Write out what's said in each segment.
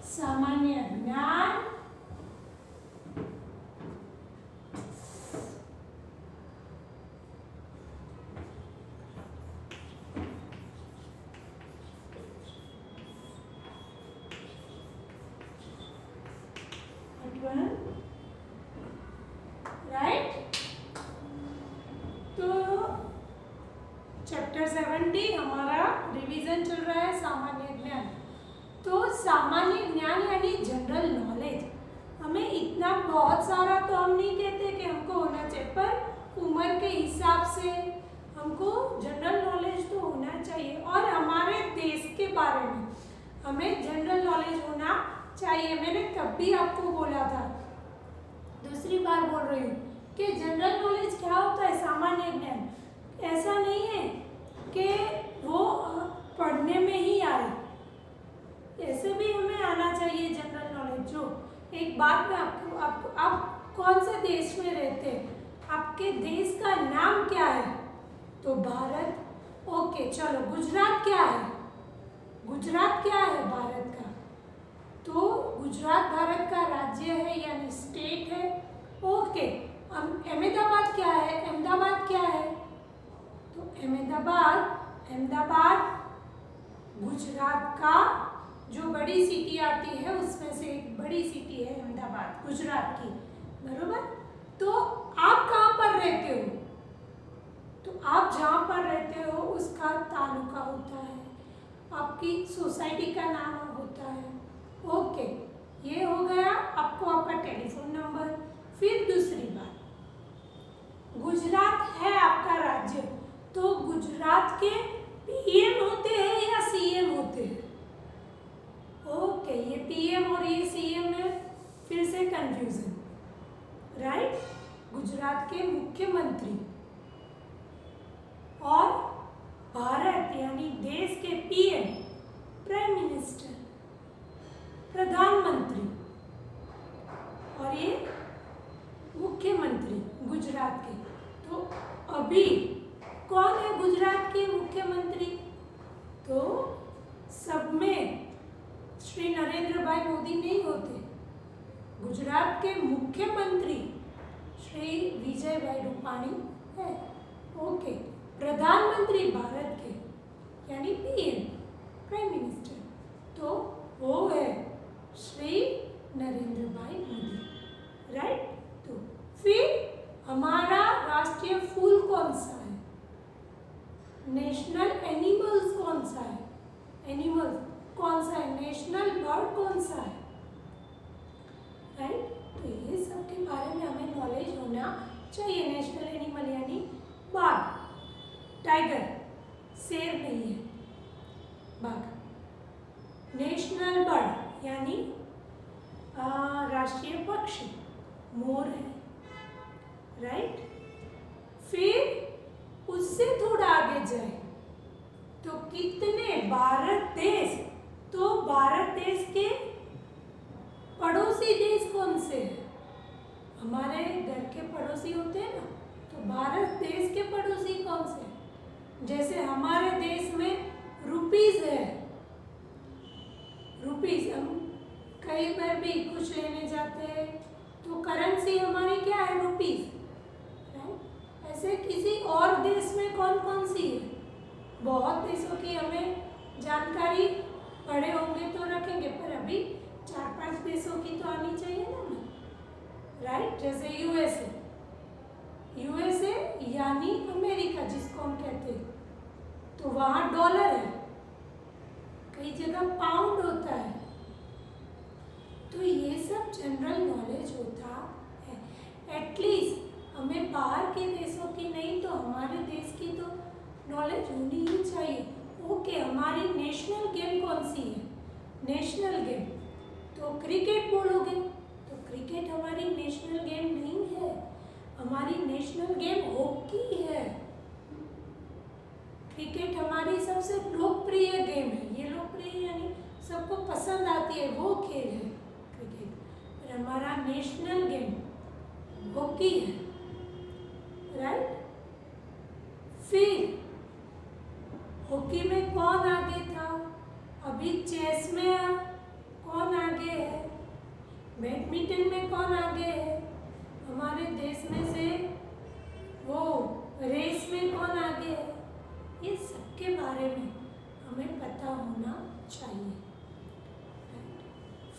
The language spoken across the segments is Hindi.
सामान्य ज्ञान, राइट। तो चैप्टर 70 हमारा रिवीजन चल रहा है, सामान्य ज्ञान। तो सामान्य ज्ञान यानी जनरल नॉलेज, हमें इतना बहुत सारा तो हम नहीं कहते कि हमको होना चाहिए, पर उम्र के हिसाब से हमको जनरल नॉलेज तो होना चाहिए। और हमारे देश के बारे में हमें जनरल नॉलेज होना चाहिए। मैंने तब भी आपको बोला था, दूसरी बार बोल रही हूँ कि जनरल नॉलेज क्या होता है, सामान्य ज्ञान। ऐसा नहीं है कि वो पढ़ने में ही आए, ऐसे भी हमें आना चाहिए जनरल नॉलेज। जो एक बात मैं आपको आप कौन से देश में रहते हैं, आपके देश का नाम क्या है? तो भारत। ओके, चलो गुजरात क्या है? गुजरात क्या है भारत का? तो गुजरात भारत का राज्य है यानी स्टेट है। ओके, अहमदाबाद क्या है? अहमदाबाद क्या है? तो अहमदाबाद गुजरात का जो बड़ी सिटी आती है उसमें से एक बड़ी सिटी है अहमदाबाद, गुजरात की, बरोबर। तो आप कहाँ पर रहते हो? तो आप जहाँ पर रहते हो उसका तालुका होता है, आपकी सोसाइटी का नाम होता है। ओके, ये हो गया आपको आपका टेलीफोन नंबर। फिर दूसरी बात, गुजरात है आपका राज्य, तो गुजरात के पीएम होते हैं या सीएम होते हैं? ओके, ये पीएम और ये सीएम में फिर से कंफ्यूजन, राइट। गुजरात के मुख्यमंत्री और भारत यानी देश के पीएम, प्राइम मिनिस्टर, प्रधानमंत्री, और ये मुख्यमंत्री गुजरात के। तो अभी कौन है गुजरात के मुख्यमंत्री? तो सब में श्री नरेंद्र भाई मोदी नहीं होते। गुजरात के मुख्यमंत्री श्री विजय भाई रूपाणी है। ओके, प्रधानमंत्री भारत के यानी पीएम, प्राइम मिनिस्टर, तो वो है श्री नरेंद्र भाई मोदी, राइट। तो फिर हमारा राष्ट्रीय फूल कौन सा है? नेशनल एनिमल्स कौन सा है? एनिमल्स कौन सा है? नेशनल बर्ड कौन सा है, राइट। तो ये सब के बारे में हमें नॉलेज होना चाहिए। नेशनल एनिमल यानी बाघ, टाइगर, शेर नहीं है, बाघ। नेशनल बर्ड यानी राष्ट्रीय पक्षी मोर है, राइट। फिर उससे थोड़ा आगे जाए तो कितने भारत देश, तो भारत देश के पड़ोसी देश कौन से हैं? हमारे घर के पड़ोसी होते हैं ना, तो भारत देश के पड़ोसी कौन से हैं? जैसे हमारे देश में रुपीस है, रुपीस, हम कई बार भी कुछ लेने जाते हैं तो करेंसी हमारी क्या है? रुपीस। ऐसे किसी और देश में कौन कौन सी है? बहुत देशों की हमें जानकारी पढ़े होंगे तो रखेंगे, पर अभी 4-5 देशों की तो आनी चाहिए ना, राइट। जैसे यूएसए, यूएसए यानी अमेरिका जिसको हम कहते हैं, तो वहाँ डॉलर है, कई जगह पाउंड होता है। तो ये सब जनरल नॉलेज होता है। एटलीस्ट हमें बाहर के देशों की नहीं तो हमारे देश की तो नॉलेज होनी ही चाहिए। ओके, हमारी नेशनल गेम कौन सी है? नेशनल गेम तो क्रिकेट बोलोगे, तो क्रिकेट हमारी नेशनल गेम नहीं है। हमारी नेशनल गेम हॉकी है। क्रिकेट हमारी सबसे लोकप्रिय गेम है। ये लोकप्रिय यानी सबको पसंद आती है, वो खेल है क्रिकेट। पर हमारा नेशनल गेम हॉकी है, राइट। फिर हॉकी में कौन आगे था? अभी चेस में कौन आगे बैडमिंटन में कौन आगे है हमारे देश में से, वो रेस में कौन आगे है, ये सबके बारे में हमें पता होना चाहिए।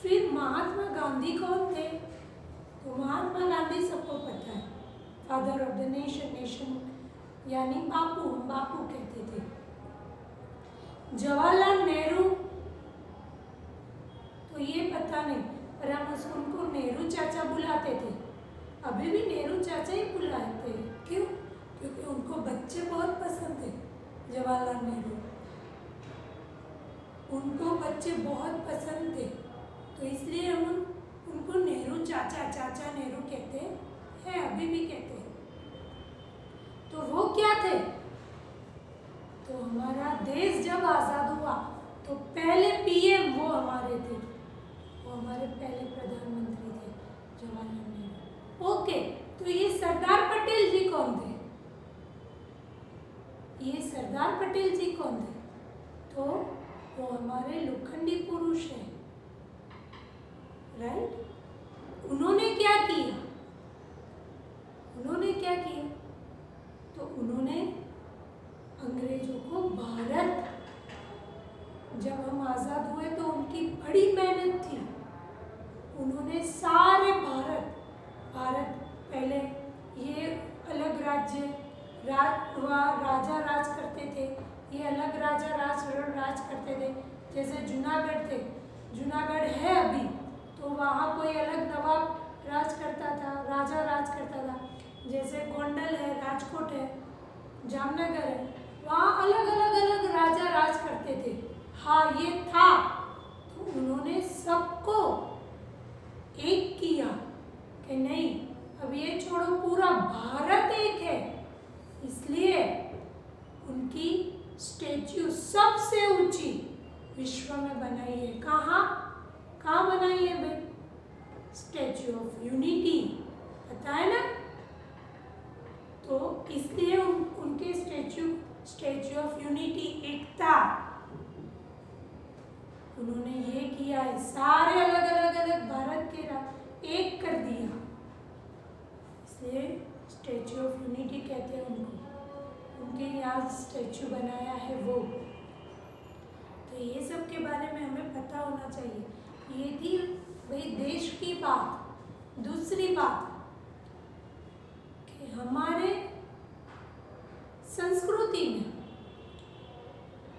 फिर महात्मा गांधी कौन थे? तो महात्मा गांधी सबको पता है, father of the nation, nation यानी बापू, हम बापू कहते थे। जवाहरलाल नेहरू तो ये पता नहीं, पर हम उनको नेहरू चाचा बुलाते थे, अभी भी नेहरू चाचा ही बुलाते हैं। क्यों? क्योंकि उनको बच्चे बहुत पसंद थे, जवाहरलाल नेहरू, उनको बच्चे बहुत पसंद थे, तो इसलिए हम उनको नेहरू चाचा, चाचा नेहरू कहते हैं, अभी भी कहते हैं। तो वो क्या थे? तो हमारा देश जब आज़ाद हुआ तो पहले पीएम वो हमारे थे, वो हमारे पहले प्रधानमंत्री थे, जवाहरलाल नेहरू। ओके, तो ये सरदार पटेल जी कौन थे? ये सरदार पटेल जी कौन थे? तो वो हमारे लोखंडी पुरुष हैं, राइट। उन्होंने क्या किया? उन्होंने क्या किया? तो उन्होंने अंग्रेजों को भारत, जब हम आज़ाद हुए तो उनकी बड़ी मेहनत थी, उन्होंने सारे भारत पहले ये अलग राज्य राजा राज करते थे, ये अलग राजा राज करते थे। जैसे जूनागढ़ थे, जूनागढ़ है अभी, तो वहाँ कोई अलग नवाब राज करता था, राजा राज करता था। जैसे गोंडल है, राजकोट है, जामनगर है, वहाँ अलग अलग राजा राज करते थे। हाँ, ये था, तो उन्होंने सबको एक किया कि नहीं, अब ये छोड़ो, पूरा भारत एक है। इसलिए उनकी स्टैच्यू सबसे ऊंची विश्व में बनाई है। कहाँ बनाई है भाई? स्टैच्यू ऑफ यूनिटी, पता है ना? तो इसलिए उनके स्टैच्यू ऑफ यूनिटी, एकता, उन्होंने ये किया है, सारे अलग भारत के एक कर दिया, इसलिए स्टैच्यू ऑफ यूनिटी कहते हैं उनको, उनके यहाँ स्टैच्यू बनाया है वो। तो ये सब के बारे में हमें पता होना चाहिए। ये थी भाई देश की बात। दूसरी बात कि हमारे संस्कृति में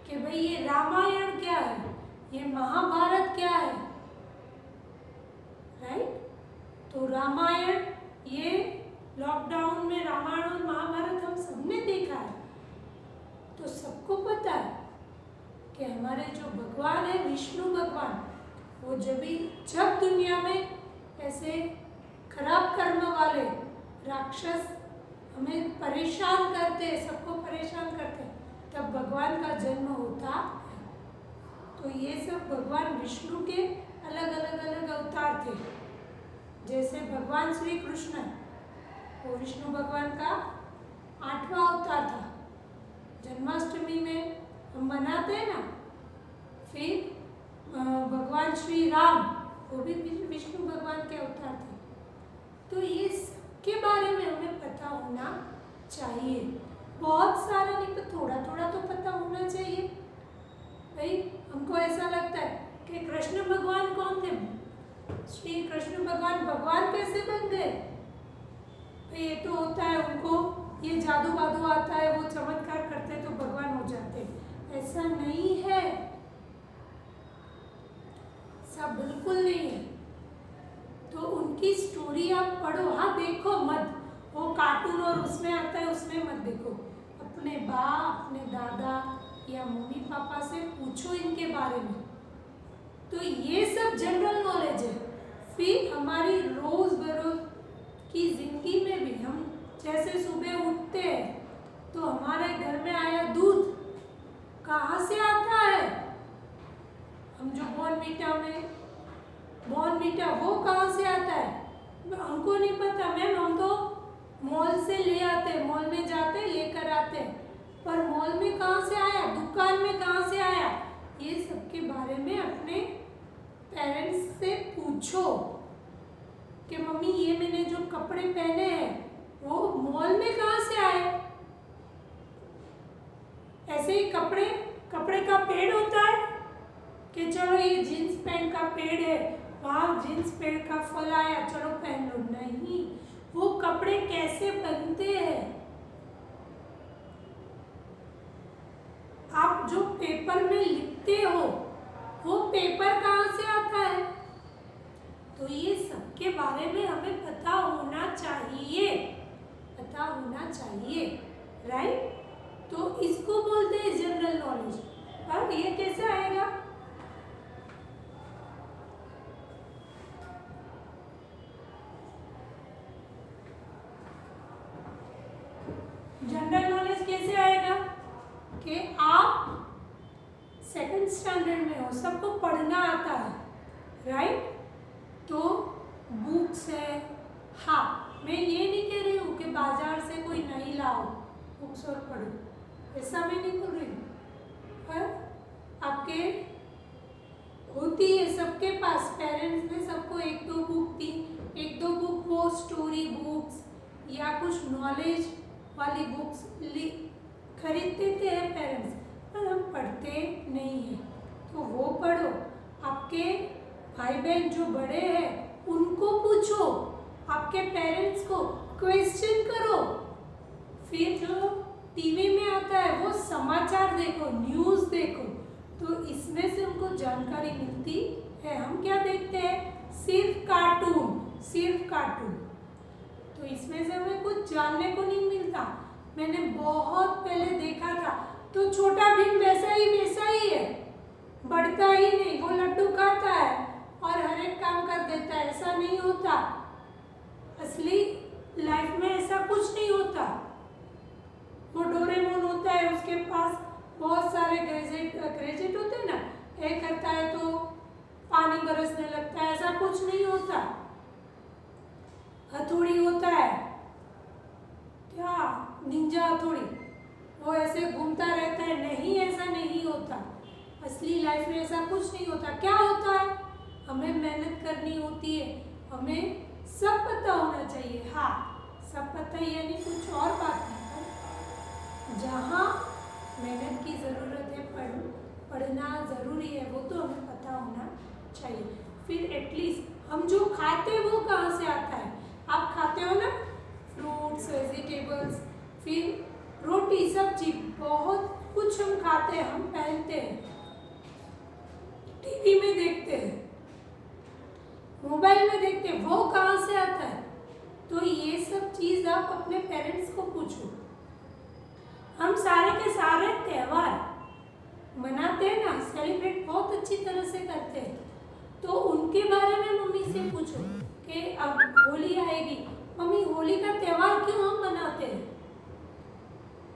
कि भाई ये रामायण क्या है, ये महाभारत क्या है, राइट। तो रामायण, ये लॉकडाउन में रामायण और महाभारत हम सबने देखा है, तो सबको पता है कि हमारे जो भगवान है, विष्णु भगवान, वो जब दुनिया में ऐसे खराब कर्म वाले राक्षस हमें परेशान करते, सबको परेशान करते, तब भगवान का जन्म होता है। तो ये सब भगवान विष्णु के अलग अलग अवतार थे। जैसे भगवान श्री कृष्ण, वो विष्णु भगवान का 8वां अवतार था। जन्माष्टमी में हम मनाते हैं ना। फिर भगवान श्री राम, वो भी विष्णु भगवान के अवतार थे। तो ये सबके बारे में हमें पता होना चाहिए। बहुत सारा नहीं, तो थोड़ा थोड़ा तो पता होना चाहिए भाई। हमको ऐसा लगता है कि कृष्ण भगवान कौन थे? श्री कृष्ण भगवान कैसे बन गए? ये तो होता है, उनको ये जादू वादू आता है, वो चमत्कार करते तो भगवान हो जाते। ऐसा नहीं है, सब बिल्कुल नहीं है। तो उनकी स्टोरी आप पढ़ो, हाँ देखो मत, वो कार्टून और उसमें आता है उसमें मत देखो। अपने बाप, अपने दादा या मम्मी पापा से पूछो इनके बारे में। तो ये सब जनरल नॉलेज है। फिर हमारी रोज बरोज की जिंदगी में भी हम जैसे सुबह उठते हैं तो हमारे घर में आया दूध कहाँ से आता है? हम जो बॉर्नवीटा वो कहाँ से आता है? हमको नहीं पता मैम, हम तो मॉल से ले आते, मॉल में जाते लेकर आते, पर मॉल में कहाँ से आया, दुकान में कहाँ से आया, ये सब के बारे में अपने पेरेंट्स से पूछो। कि मम्मी ये मैंने जो कपड़े पहने हैं वो मॉल में कहाँ से आए। ऐसे ही कपड़े का पेड़ होता है कि चलो ये जीन्स पैंट का पेड़ है, वहाँ जीन्स पैंट का फल आया, चलो पहन लो। नहीं, वो कपड़े कैसे बनते हैं। आप जो पेपर में लिखते हो वो पेपर कहाँ से आता है। तो ये सबके बारे में हमें पता होना चाहिए, पता होना चाहिए, राइट। तो इसको बोलते हैं जनरल नॉलेज। अब ये कैसे आएगा। जनरल नॉलेज कैसे आएगा कि आप सेकंड स्टैंडर्ड में हो, सबको पढ़ना आता है, राइट। तो बुक्स है, हाँ मैं ये नहीं कह रही हूँ कि बाजार से कोई नहीं लाओ बुक्स और पढ़ो, ऐसा मैं नहीं बोल रही हूँ, पर आपके होती है सबके पास, पेरेंट्स ने सबको एक दो बुक दी, एक दो बुक वो स्टोरी बुक्स या कुछ नॉलेज वाली बुक्स खरीद देते हैं पेरेंट्स, पर हम पढ़ते नहीं हैं। तो वो पढ़ो, आपके भाई बहन जो बड़े हैं उनको पूछो, आपके पेरेंट्स को क्वेश्चन करो। फिर जो टीवी में आता है वो समाचार देखो, न्यूज़ देखो, तो इसमें से उनको जानकारी मिलती है। हम क्या देखते हैं, सिर्फ कार्टून, सिर्फ कार्टून, तो इसमें से हमें कुछ जानने को नहीं मिलता। मैंने बहुत पहले देखा था, तो छोटा भीम वैसा ही है, बढ़ता ही नहीं, वो लड्डू खाता है और हर एक काम कर देता है, ऐसा नहीं होता। असली लाइफ में ऐसा कुछ नहीं होता। वो डोरेमोन होता है, उसके पास बहुत सारे गैजेट होते हैं ना, एक करता है तो पानी बरसने लगता है, ऐसा कुछ नहीं होता। हथौड़ी होता है, क्या निंजा हथौड़ी, वो ऐसे घूमता रहता है, नहीं ऐसा नहीं होता। असली लाइफ में ऐसा कुछ नहीं होता। क्या होता है, हमें मेहनत करनी होती है, हमें सब पता होना चाहिए। हाँ, सब पता ही यानी कुछ और बात नहीं, जहाँ मेहनत की ज़रूरत है, पढ़ना ज़रूरी है, वो तो हमें पता होना चाहिए। फिर एटलीस्ट हम जो खाते हैं वो कहाँ से आता है। आप खाते हो ना फ्रूट्स, वेजिटेबल्स, फिर रोटी, सब्जी, बहुत कुछ हम खाते हैं, हम पहनते हैं, टीवी में देखते हैं, मोबाइल में देखते हैं, वो कहाँ से आता है। तो ये सब चीज़ आप अपने पेरेंट्स को पूछो। हम सारे के सारे त्यौहार मनाते हैं ना, सेलिब्रेट बहुत अच्छी तरह से करते हैं, तो उनके बारे में मम्मी से पूछो कि अब होली आएगी, मम्मी होली का त्यौहार क्यों हम मनाते हैं,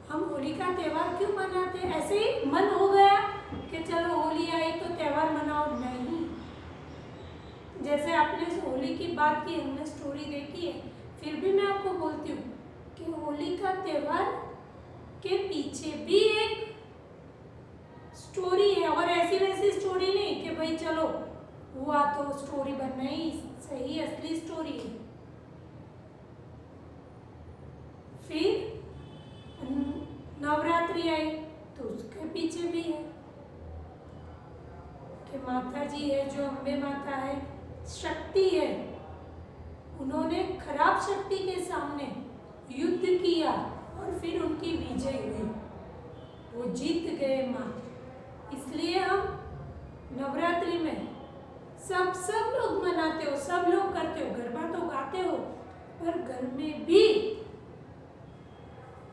हम होली का त्यौहार क्यों मनाते हैं। ऐसे ही मन हो गया कि चलो होली आई तो त्यौहार मनाओ, नहीं। जैसे आपने होली की बात की, हमने स्टोरी देखी है, फिर भी मैं आपको बोलती हूँ कि होली का त्यौहार के पीछे भी एक स्टोरी है, और ऐसी वैसी स्टोरी नहीं कि भाई चलो हुआ तो स्टोरी बनाई, सही असली स्टोरी है। फिर नवरात्रि आई तो उसके पीछे भी है कि माता जी है, जो अम्बे माता है, शक्ति है, उन्होंने खराब शक्ति के सामने युद्ध किया और फिर उनकी विजय हुई, वो जीत गए माँ। इसलिए हम नवरात्रि में सब लोग मनाते हो, सब लोग करते हो, गरबा तो गाते हो, पर घर में भी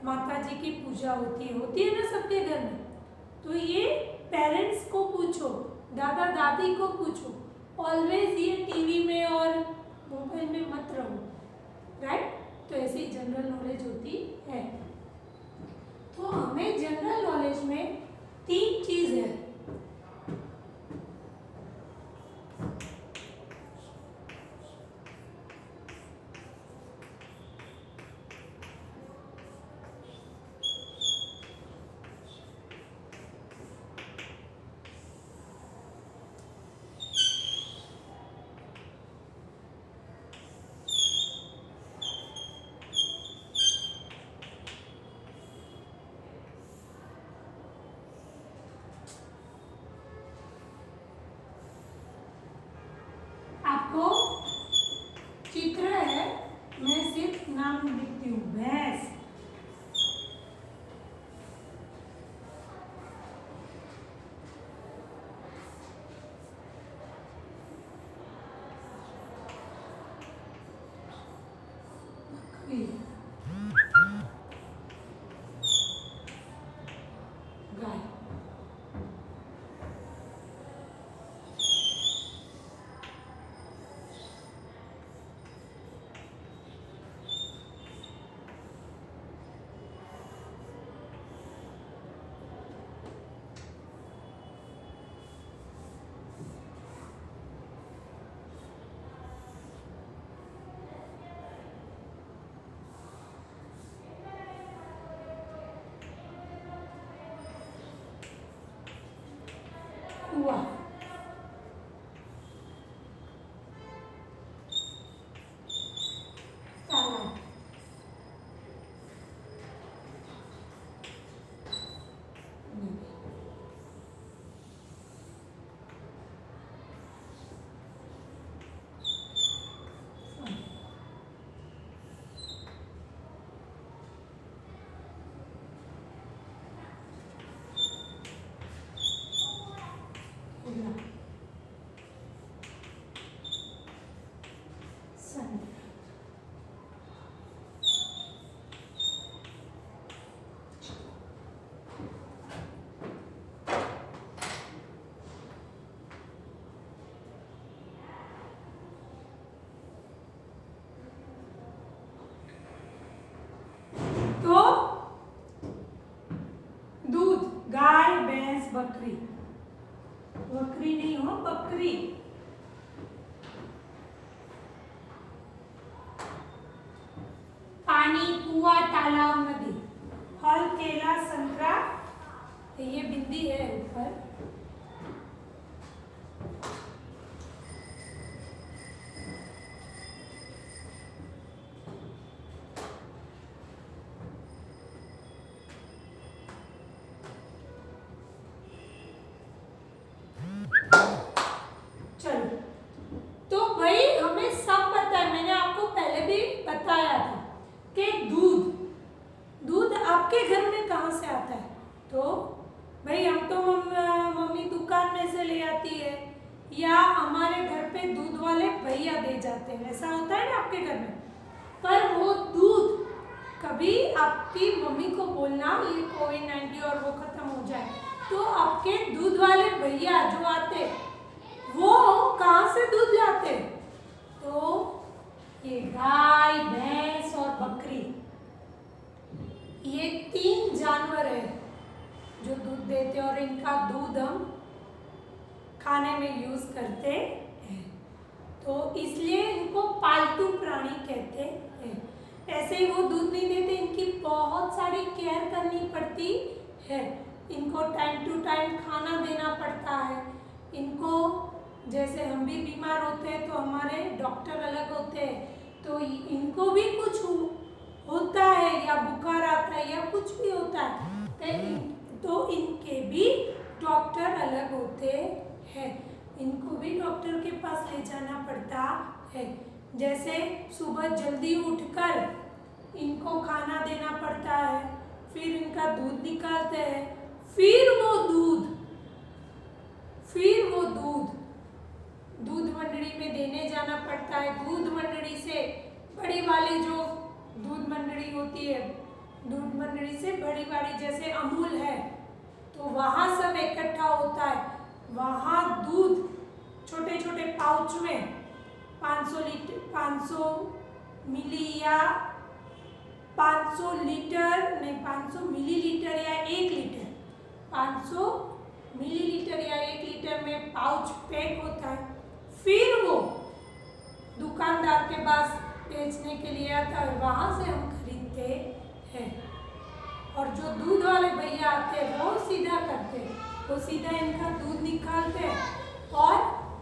माता जी की पूजा होती है ना सबके घर में। तो ये पेरेंट्स को पूछो, दादा दादी को पूछो, ऑलवेज ये टीवी में और मोबाइल में मत रहो, राइट। तो ऐसी जनरल नॉलेज होती है। तो हमें जनरल नॉलेज में 3 चीज है। बकरी नहीं हो, बकरी। पानी, कुआं, तालाब, नदी। फल, केला, संतरा, ये बिंदी है ऊपर। चलो, तो भाई हमें सब पता है, मैंने आपको पहले भी बताया था कि दूध आपके घर में कहाँ से आता है। तो भाई हम तो मम्मी दुकान में से ले आती है, या हमारे घर पे दूध वाले भैया दे जाते हैं, ऐसा होता है ना आपके घर में। पर वो दूध कभी आपकी मम्मी को बोलना ये कोविड-19 और वो खत्म हो जाए, तो आपके दूध वाले भैया जो आते वो कहाँ से दूध लाते? तो ये गाय, भैंस और बकरी, ये 3 जानवर है जो दूध देते हैं और इनका दूध हम खाने में यूज करते हैं, तो इसलिए इनको पालतू प्राणी कहते हैं। ऐसे ही वो दूध नहीं देते, इनकी बहुत सारी केयर करनी पड़ती है। इनको टाइम टू टाइम खाना देना पड़ता है। इनको, जैसे हम भी बीमार होते हैं तो हमारे डॉक्टर अलग होते हैं, तो इनको भी कुछ होता है या बुखार आता है या कुछ भी होता है तो इनके भी डॉक्टर अलग होते हैं। इनको भी डॉक्टर के पास ले जाना पड़ता है। जैसे सुबह जल्दी उठकर इनको खाना देना पड़ता है, फिर इनका दूध निकालते हैं, फिर वो दूध दूध मंडली में देने जाना पड़ता है। दूध मंडली से बड़ी वाली जो दूध मंडली होती है, दूध मंडली से बड़ी वाली जैसे अमूल है, तो वहाँ सब इकट्ठा होता है। वहाँ दूध छोटे छोटे पाउच में 500 मिली या 500 लीटर नहीं, 500 मिलीलीटर या 1 लीटर, 500 मिलीलीटर या 1 लीटर में पाउच पैक होता है। फिर वो दुकानदार के पास बेचने के लिए आता है, वहाँ से हम खरीदते हैं। और जो दूध वाले भैया आते हैं वो सीधा करते हैं, वो सीधा इनका दूध निकालते हैं और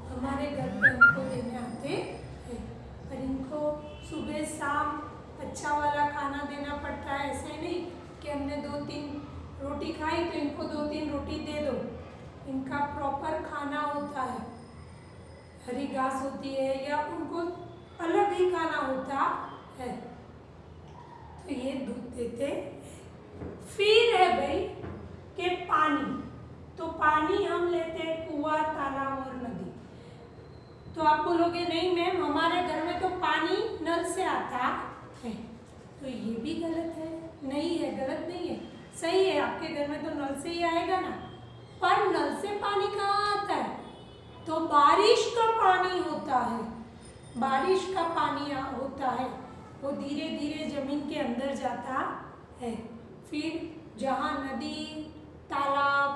हमारे घर पे हमको देने आते हैं। पर इनको सुबह शाम अच्छा वाला खाना देना पड़ता है। ऐसे नहीं कि हमने 2-3 रोटी खाई तो इनको 2-3 रोटी दे दो। इनका प्रॉपर खाना होता है, हरी घास होती है या उनको अलग ही खाना होता है, तो ये दूध देते हैं। फिर है भाई कि पानी, तो पानी हम लेते हैं कुआं, तालाब और नदी। तो आप बोलोगे नहीं मैम हमारे घर में तो पानी नल से आता है, तो ये भी गलत है। नहीं है, गलत नहीं है, सही है, आपके घर में तो नल से ही आएगा ना। पर नल से पानी कहाँ आता है? तो बारिश का पानी होता है, बारिश का पानी होता है, वो धीरे धीरे जमीन के अंदर जाता है। फिर जहाँ नदी, तालाब,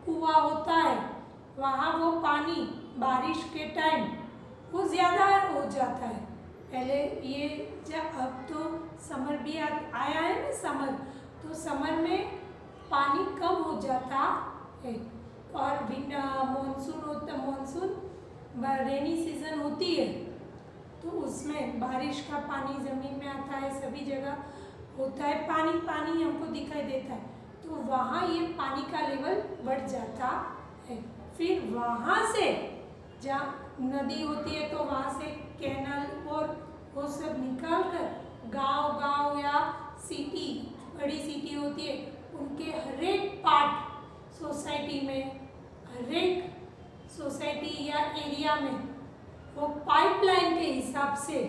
कुआं होता है, वहाँ वो पानी बारिश के टाइम वो ज़्यादा हो जाता है। पहले ये जब, अब तो समर भी आया है ना, समर, तो समर में पानी कम हो जाता है। और मानसून होता, मानसून रेनी सीजन होती है, तो उसमें बारिश का पानी ज़मीन में आता है, सभी जगह होता है, पानी पानी हमको दिखाई देता है, तो वहाँ ये पानी का लेवल बढ़ जाता है। फिर वहाँ से जहाँ नदी होती है तो वहाँ से कैनल और वो सब निकाल कर गांव या सिटी, बड़ी सिटी होती है, उनके हर एक पार्ट सोसाइटी में, हर एक सोसाइटी या एरिया में वो पाइपलाइन के हिसाब से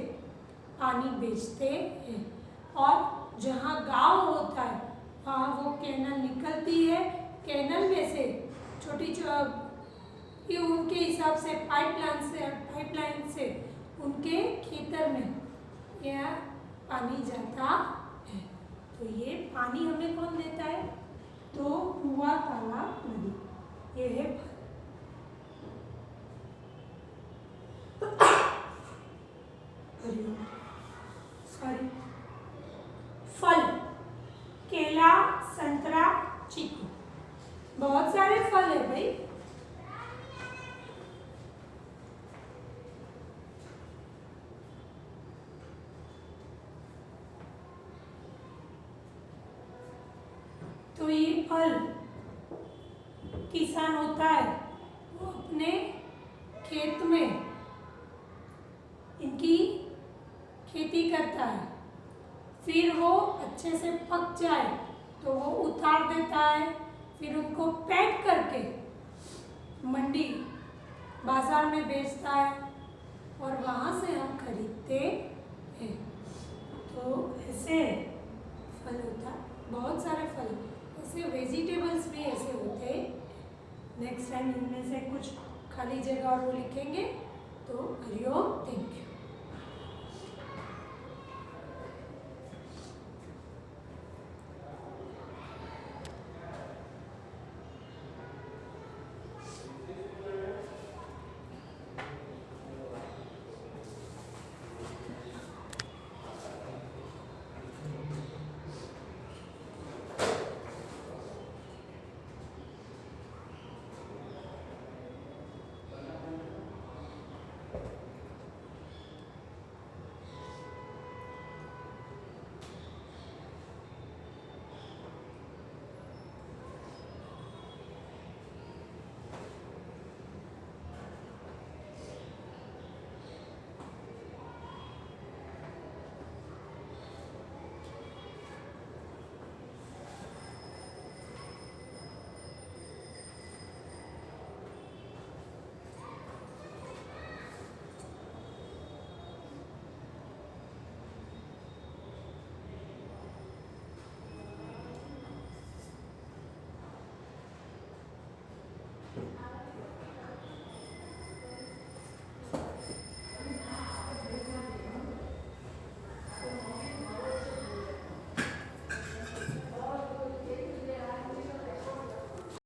पानी बेचते हैं। और जहाँ गांव होता है वहाँ वो कैनल निकलती है, कैनल में से छोटी ये उनके हिसाब से पाइपलाइन से उनके खेतर में यह पानी जाता है। तो ये पानी हमें कौन देता है? तो कुआं, तालाब, नदी, ये है। हरिओम, सॉरी, फल, केला, संतरा, चीकू, बहुत सारे फल है भाई। तो ये फल किसान होता है, वो अपने खेत में इनकी खेती करता है, फिर वो अच्छे से पक जाए तो वो उतार देता है, फिर उनको पैक करके मंडी बाजार में बेचता है और वहाँ से हम खरीदते हैं। तो ऐसे फल होता है, बहुत सारे फल, ऐसे वेजिटेबल्स भी ऐसे होते हैं। नेक्स्ट टाइम इनमें से कुछ खाली जगह और वो लिखेंगे।